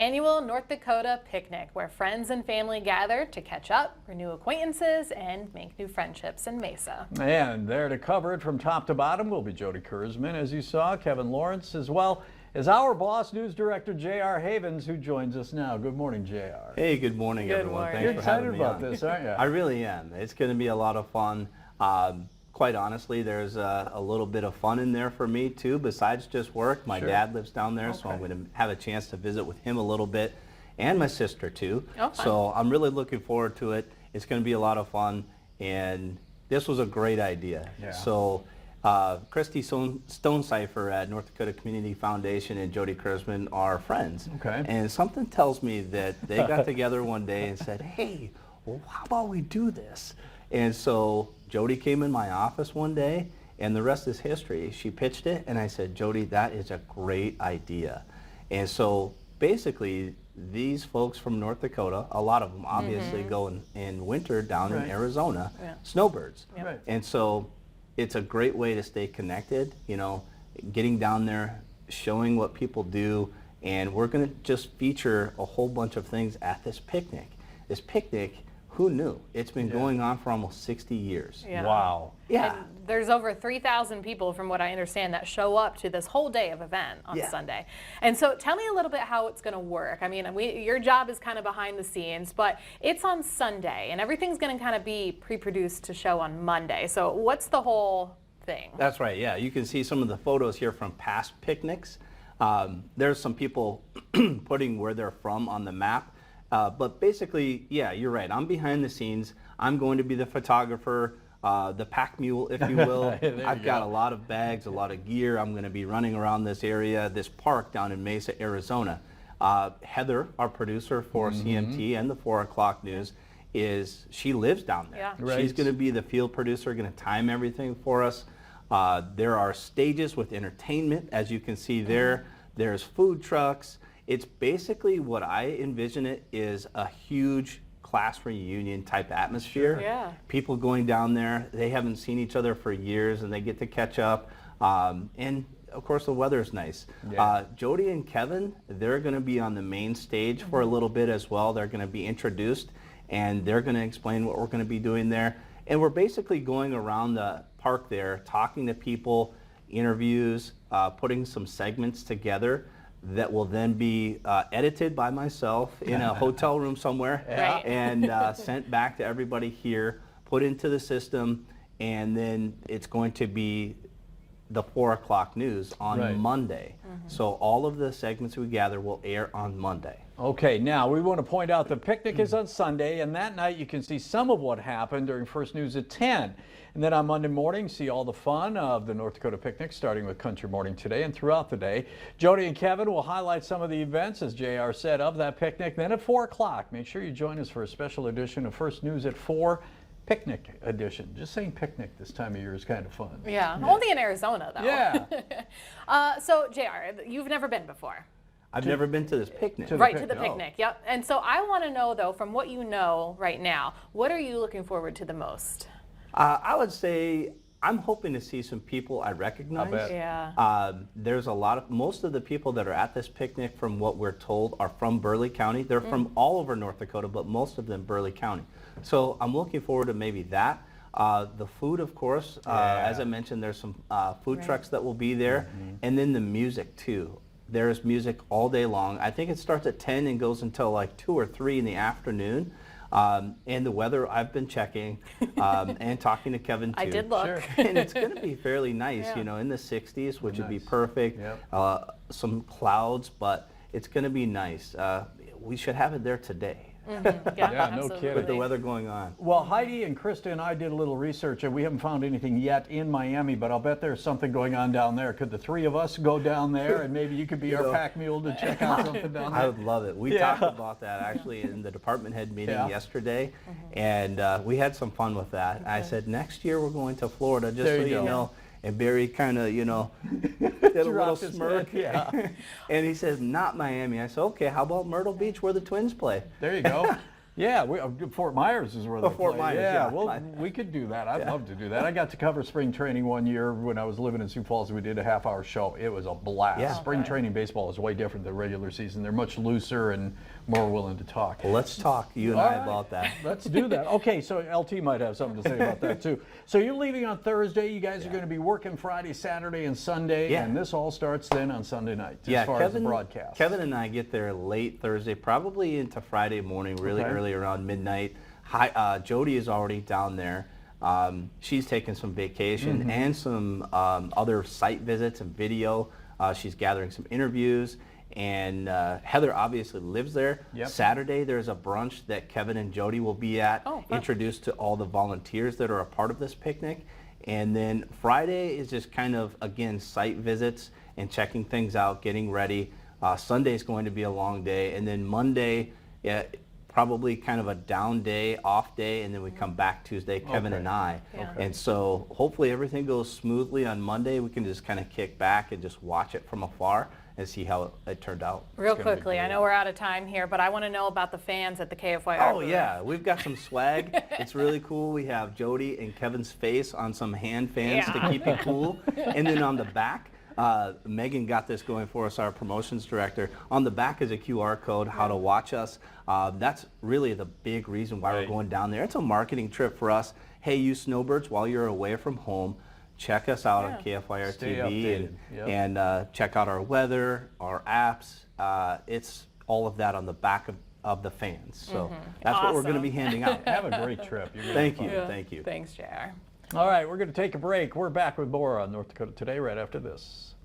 Annual North Dakota picnic, where friends and family gather to catch up, renew acquaintances, and make new friendships in Mesa. And there to cover it from top to bottom will be Jody Kurzman, as you saw, Kevin Lawrence, as well as our boss, News Director J.R. Havens, who joins us now. Good morning, J.R. Hey, good morning, Good everyone. morning. Thanks You're for having excited me about on. this, aren't you? I really am. It's going to be a lot of fun. Quite honestly, there's a little bit of fun in there for me too, besides just work. My Sure. dad lives down there, so I'm going to have a chance to visit with him a little bit, and my sister too. Oh, fun. So I'm really looking forward to it. It's going to be a lot of fun, and this was a great idea. Yeah. So Christy Stonecipher at North Dakota Community Foundation and Jody Kurzman are friends. Okay. And something tells me that they got together one day and said, hey, well, how about we do this? And so Jody came in my office one day, and the rest is history. She pitched it, and I said, Jody, that is a great idea. And so basically, these folks from North Dakota, a lot of them obviously go in winter down Right. in Arizona, Yeah. snowbirds. Yep. Right. And so it's a great way to stay connected, getting down there, showing what people do, and we're going to just feature a whole bunch of things at this picnic. This picnic, who knew? It's been going on for almost 60 years. Yeah. Wow. Yeah. And there's over 3,000 people, from what I understand, that show up to this whole day of event on Yeah. Sunday. And so tell me a little bit how it's going to work. I mean, your job is kind of behind the scenes, but it's on Sunday, and everything's going to kind of be pre-produced to show on Monday. So what's the whole thing? That's right, yeah. You can see some of the photos here from past picnics. There's some people putting where they're from on the map. But basically, yeah, you're right. I'm behind the scenes. I'm going to be the photographer, the pack mule, if you will. There I've you got go. a lot of bags, a lot of gear. I'm going to be running around this area, this park down in Mesa, Arizona. Heather, our producer for CMT and the 4 o'clock news, she lives down there. Yeah. Right. She's going to be the field producer, going to time everything for us. There are stages with entertainment, as you can see there. There's food trucks. It's basically what I envision it is a huge class reunion type atmosphere. Yeah. People going down there, they haven't seen each other for years and they get to catch up. And of course the weather's nice. Yeah. Jody and Kevin, they're going to be on the main stage for a little bit as well. They're going to be introduced and they're going to explain what we're going to be doing there. And we're basically going around the park there, talking to people, interviews, putting some segments together that will then be edited by myself in a hotel room somewhere Right. and sent back to everybody here, put into the system, and then it's going to be the 4 o'clock news on Right. Monday. So all of the segments we gather will air on Monday. Okay, now we want to point out the picnic is on Sunday, and that night you can see some of what happened during First News at 10. And then on Monday morning, see all the fun of the North Dakota picnic, starting with Country Morning today and throughout the day. Jody and Kevin will highlight some of the events, as JR said, of that picnic. Then at 4 o'clock, make sure you join us for a special edition of First News at 4, Picnic Edition. Just saying picnic this time of year is kind of fun. Yeah, only in Arizona, though. Yeah. So, JR, you've never been before. I've never been to this picnic. To the Right, to picnic. the picnic, yep. And so I want to know, though, from what you know right now, what are you looking forward to the most? I would say I'm hoping to see some people I recognize. bet. Yeah. There's most of the people that are at this picnic, from what we're told, are from Burleigh County. They're from all over North Dakota, but most of them Burleigh County. So I'm looking forward to maybe that. The food, of course, as I mentioned, there's some food Right. trucks that will be there, and then the music too. There's music all day long. I think it starts at 10 and goes until like 2 or 3 in the afternoon. And the weather, I've been checking and talking to Kevin too. I did look. Sure. And it's going to be fairly nice, Yeah. in the 60s, which would be Nice. perfect. Yep. Some clouds, but it's going to be nice. We should have it there today Yeah, no absolutely. kidding. with the weather going on. Well, Heidi and Krista and I did a little research, and we haven't found anything yet in Miami, but I'll bet there's something going on down there. Could the three of us go down there, and maybe you could be our know, pack mule to check out something down I there? would love it. We Yeah. talked about that actually in the department head meeting Yeah. yesterday, and we had some fun with that. I said, next year we're going to Florida, just There so you you go. know. And Barry kind of, did a little Dropped his smirk. head, yeah. And he says, not Miami. I said, okay, how about Myrtle Beach where the Twins play? There you go. Yeah, Fort Myers is where they Fort play. Myers, Yeah, yeah. well, we could do that. I'd love to do that. I got to cover spring training one year when I was living in Sioux Falls. We did a half-hour show. It was a blast. Yeah. Spring training baseball is way different than regular season. They're much looser and more willing to talk. Well, let's talk, you and All I, right. about that. Let's do that. Okay, so LT might have something to say about that too. So you're leaving on Thursday. You guys are going to be working Friday, Saturday, and Sunday, Yeah. and this all starts then on Sunday night as far as the broadcast. Kevin and I get there late Thursday, probably into Friday morning, really Okay. early around midnight. Jody is already down there. She's taking some vacation and some other site visits and video. She's gathering some interviews. And Heather obviously lives there. Yep. Saturday, there's a brunch that Kevin and Jody will be at, Oh, fun. introduced to all the volunteers that are a part of this picnic. And then Friday is just kind of, again, site visits and checking things out, getting ready. Sunday is going to be a long day. And then Monday, probably kind of a down day, off day, and then we come back Tuesday, Kevin and I. Yeah. And so hopefully everything goes smoothly on Monday. We can just kind of kick back and just watch it from afar and see how it turned out. Real gonna be quickly, I great. know we're out of time here, but I want to know about the fans at the KFYR Oh booth. yeah, we've got some swag. It's really cool. We have Jody and Kevin's face on some hand fans Yeah. to keep it cool. And then on the back, Megan got this going for us, our promotions director. On the back is a QR code, how to watch us. That's really the big reason why we're Right. going down there. It's a marketing trip for us. Hey, you snowbirds, while you're away from home, check us out on KFYR Stay TV updated. Yep. and check out our weather, our apps. It's all of that on the back of the fans. So that's what we're going to Awesome. be handing out. Have a great trip. You're gonna Thank have you. fun. Thank you. Thanks, JR. All right, we're going to take a break. We're back with more on North Dakota Today right after this.